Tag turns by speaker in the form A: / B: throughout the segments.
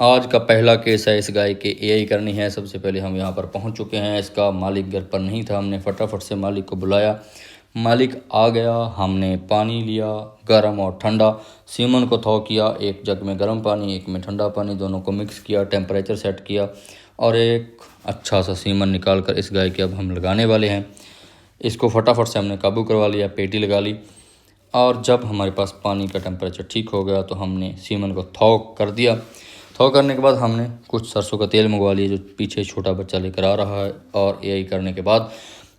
A: आज का पहला केस है इस गाय के एआई करनी है। सबसे पहले हम यहाँ पर पहुँच चुके हैं। इसका मालिक घर पर नहीं था। हमने फटाफट से मालिक को बुलाया। मालिक आ गया। हमने पानी लिया, गर्म और ठंडा। सीमन को थो किया, एक जग में गर्म पानी, एक में ठंडा पानी, दोनों को मिक्स किया, टेम्परेचर सेट किया और एक अच्छा सा सीमन निकाल कर इस गाय के अब हम लगाने वाले हैं। इसको फटाफट से हमने काबू करवा लिया, पेटी लगा ली और जब हमारे पास पानी का टेम्परेचर ठीक हो गया तो हमने सीमन को थो कर दिया। थो करने के बाद हमने कुछ सरसों का तेल मंगवा लिया जो पीछे छोटा बच्चा लेकर आ रहा है। और यही करने के बाद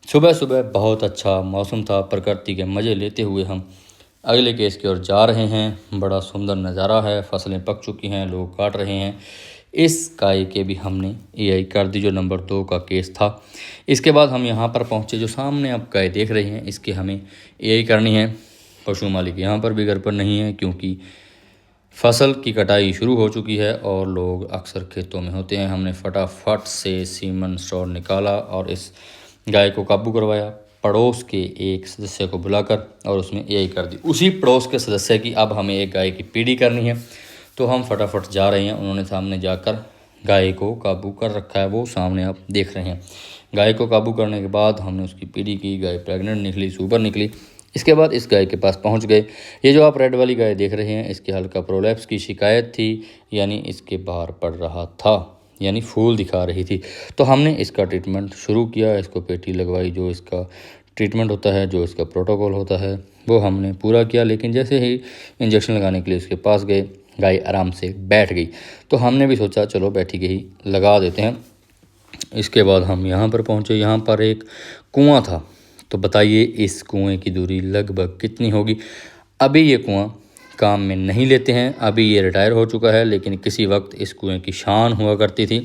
A: सुबह सुबह बहुत अच्छा मौसम था, प्रकृति के मज़े लेते हुए हम अगले केस की ओर जा रहे हैं। बड़ा सुंदर नज़ारा है, फसलें पक चुकी हैं, लोग काट रहे हैं। इस गाय के भी हमने एआई कर दी जो नंबर 2 का केस था। इसके बाद हम यहाँ पर पहुँचे। जो सामने आप गाय देख रहे हैं इसकी हमें एआई करनी है। पशु मालिक यहाँ पर भी घर पर नहीं है क्योंकि फसल की कटाई शुरू हो चुकी है और लोग अक्सर खेतों में होते हैं। हमने फटाफट से सीमन स्टोर निकाला और इस गाय को काबू करवाया। पड़ोस के एक सदस्य को बुलाकर और उसमें एआई कर दी। उसी पड़ोस के सदस्य की अब हमें एक गाय की पीढ़ी करनी है तो हम फटाफट जा रहे हैं। उन्होंने सामने जाकर गाय को काबू कर रखा है, वो सामने आप देख रहे हैं। गाय को काबू करने के बाद हमने उसकी पीढ़ी की। गाय प्रेग्नेंट निकली, सुपर निकली। इसके बाद इस गाय के पास पहुंच गए। ये जो आप रेड वाली गाय देख रहे हैं इसकी हल्का प्रोलैप्स की शिकायत थी, यानी इसके बाहर पड़ रहा था, यानी फूल दिखा रही थी। तो हमने इसका ट्रीटमेंट शुरू किया, इसको पेटी लगवाई। जो इसका ट्रीटमेंट होता है, जो इसका प्रोटोकॉल होता है वो हमने पूरा किया। लेकिन जैसे ही इंजेक्शन लगाने के लिए उसके पास गए, गाय आराम से बैठ गई। तो हमने भी सोचा चलो बैठी गई लगा देते हैं। इसके बाद हम यहाँ पर पहुँचे। यहाँ पर एक कुआं था। तो बताइए इस कुएं की दूरी लगभग कितनी होगी। अभी ये कुआं काम में नहीं लेते हैं, अभी ये रिटायर हो चुका है, लेकिन किसी वक्त इस कुएं की शान हुआ करती थी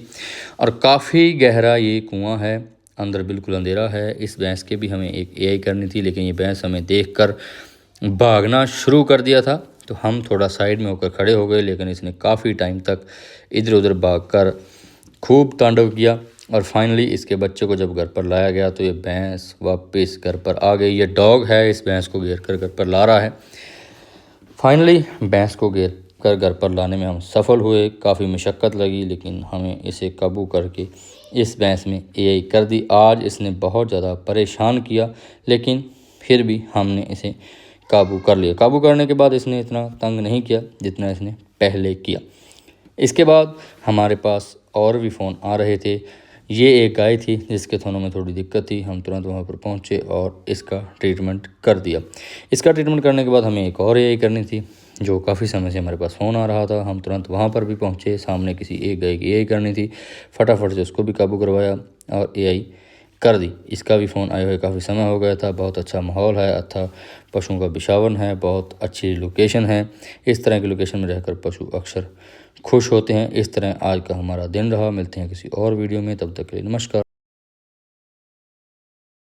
A: और काफ़ी गहरा ये कुआं है। अंदर बिल्कुल अंधेरा है। इस भैंस के भी हमें एक एआई करनी थी, लेकिन ये भैंस हमें देखकर भागना शुरू कर दिया था। तो हम थोड़ा साइड में होकर खड़े हो गए, लेकिन इसने काफ़ी टाइम तक इधर उधर भागकर खूब तांडव किया। और फाइनली इसके बच्चे को जब घर पर लाया गया तो ये भैंस वापस घर पर आ गई। ये डॉग है, इस भैंस को घेर कर घर पर ला रहा है। फाइनली भैंस को घेर कर घर पर लाने में हम सफल हुए। काफ़ी मशक्क़त लगी, लेकिन हमें इसे काबू करके इस भैंस में एआई कर दी। आज इसने बहुत ज़्यादा परेशान किया, लेकिन फिर भी हमने इसे काबू कर लिया। काबू करने के बाद इसने इतना तंग नहीं किया जितना इसने पहले किया। इसके बाद हमारे पास और भी फ़ोन आ रहे थे। ये एक गाय थी जिसके थनों में थोड़ी दिक्कत थी। हम तुरंत वहाँ पर पहुँचे और इसका ट्रीटमेंट कर दिया। इसका ट्रीटमेंट करने के बाद हमें एक और एआई करनी थी, जो काफ़ी समय से हमारे पास फ़ोन आ रहा था। हम तुरंत वहाँ पर भी पहुँचे। सामने किसी एक गाय की एआई करनी थी, फटाफट से उसको भी काबू करवाया और एआई कर दी। इसका भी फ़ोन आए हुए काफ़ी समय हो गया था। बहुत अच्छा माहौल है, अच्छा पशुओं का बिशावन है, बहुत अच्छी लोकेशन है। इस तरह की लोकेशन में रहकर पशु अक्सर खुश होते हैं। इस तरह आज का हमारा दिन रहा। मिलते हैं किसी और वीडियो में, तब तक के लिए नमस्कार।